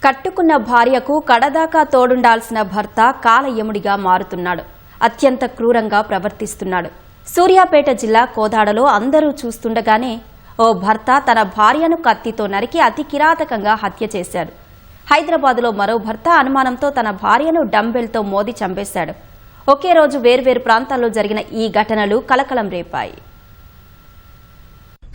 కట్టుకున్న భార్యకు కడదాకా తోడుండాల్సిన భర్త కాలయముడిగా మారుతున్నాడు. అత్యంత క్రూరంగా ప్రవర్తిస్తున్నాడు. సూర్యాపేట జిల్లా కోదాడలో అందరూ చూస్తుండగానే ఓ భర్త తన భార్యను కత్తితో నరికి అతి కిరాతకంగా హత్య చేశాడు. హైదరాబాద్లో మరో భర్త అనుమానంతో తన భార్యను డంబెల్తో మోది చంపేశాడు. ఒకే రోజు వేర్వేరు ప్రాంతాల్లో జరిగిన ఈ ఘటనలు కలకలం రేపాయి.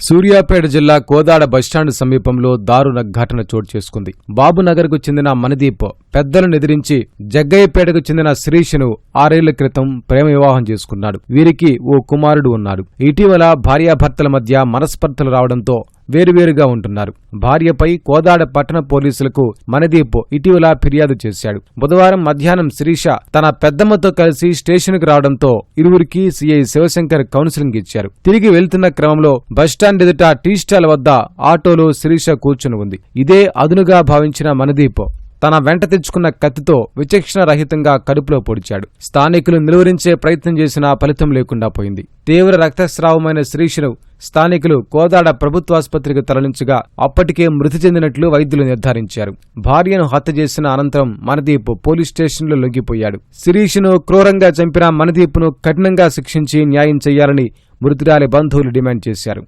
సూర్యాపేట జిల్లా కోదాడ బస్టాండ్ సమీపంలో దారుణ ఘటన చోటు చేసుకుంది. బాబునగర్కు చెందిన మనదీప్ పెద్దలను ఎదిరించి జగ్గయ్యపేటకు చెందిన శిరీష్ను 6 ఏళ్ల క్రితం ప్రేమ వివాహం చేసుకున్నాడు. వీరికి ఓ కుమారుడు ఉన్నాడు. ఇటీవల భార్యాభర్తల మధ్య మనస్పర్ధలు రావడంతో వేరువేరుగా ఉంటున్నారు. భార్యపై కోదాడ పట్టణ పోలీసులకు మనదీప్ ఇటీవల ఫిర్యాదు చేశాడు. బుధవారం మధ్యాహ్నం శిరీష తన పెద్దమ్మతో కలిసి స్టేషన్కు రావడంతో ఇరువురికి సీఐ శివశంకర్ కౌన్సిలింగ్ ఇచ్చారు. తిరిగి వెళ్తున్న క్రమంలో బస్టాండ్ ఎదుట టీ స్టాల్ వద్ద ఆటోలో శిరీష కూర్చుని ఉంది. ఇదే అదునుగా భావించిన మనదీప్ తన వెంట తెచ్చుకున్న కత్తితో విచక్షణ రహితంగా కడుపులో పొడిచాడు. స్థానికులు నిలువరించే ప్రయత్నం చేసినా ఫలితం లేకుండా పోయింది. తీవ్ర రక్తస్రావమైన శిరీషను స్థానికులు కోదాడ ప్రభుత్వాసుపత్రికి తరలించగా అప్పటికే మృతి చెందినట్లు వైద్యులు నిర్ధారించారు. భార్యను హత్య చేసిన అనంతరం మనదీప్ పోలీస్ స్టేషన్లో లొంగిపోయాడు. శిరీషను క్రూరంగా చంపిన మనదీప్ను కఠినంగా శిక్షించి న్యాయం చేయాలని మృతురాలి బంధువులు డిమాండ్ చేశారు.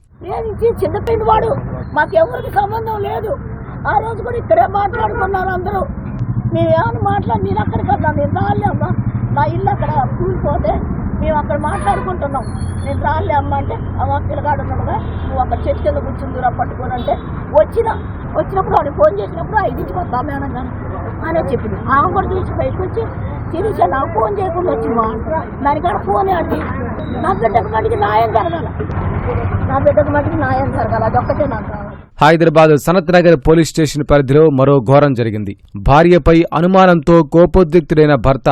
ఆ రోజు కూడా ఇక్కడే మాట్లాడుకున్నారు అందరూ. నేనేమని నేను అక్కడికి వద్దాను, నేను రాలే అమ్మ, నా ఇల్లు అక్కడ కూలిపోతే మేము అక్కడ మాట్లాడుకుంటున్నాం, నేను రాలే అమ్మ అంటే అమ్మ పిల్లగాడు ఉన్నాడుగా నువ్వు అక్కడ చెట్టు కింద కూర్చుందిరా పట్టుకొని అంటే వచ్చినప్పుడు వాడికి ఫోన్ చేసినప్పుడు 5 వద్దా మేడం కానీ అనే చెప్పింది. ఆమె కూడా చూసి బయటకు వచ్చి తిరిగి నాకు ఫోన్ చేయకుండా వచ్చింది అంటారు. దానికాడ ఫోనే అండి నా బిడ్డకు మటుకి న్యాయం జరగాల, అదొక్కటే నాకు. హైదరాబాద్ సనత్ నగర్ పోలీస్ స్టేషన్ పరిధిలో మరో ఘోరం జరిగింది. భార్యపై అనుమానంతో కోపోద్రిక్తుడైన భర్త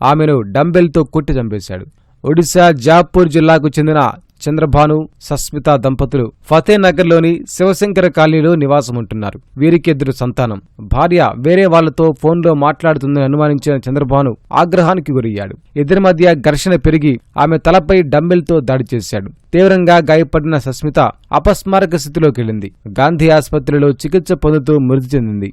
ఆమెను డంబెల్తో కొట్టి చంపేశాడు. ఒడిశా జాపూర్ జిల్లాకు చెందిన చంద్రభాను సస్మిత దంపతులు ఫతేనగర్లోని శివశంకర కాలనీలో నివాసముంటున్నారు. వీరికి 2 సంతానం. భార్య వేరే వాళ్లతో ఫోన్లో మాట్లాడుతుందని అనుమానించిన చంద్రభాను ఆగ్రహానికి గురయ్యాడు. ఇద్దరి మధ్య ఘర్షణ పెరిగి ఆమె తలపై డంబెల్తో దాడి చేశాడు. తీవ్రంగా గాయపడిన సస్మిత అపస్మారక స్థితిలోకి వెళ్లింది. గాంధీ ఆసుపత్రిలో చికిత్స పొందుతూ మృతి చెందింది.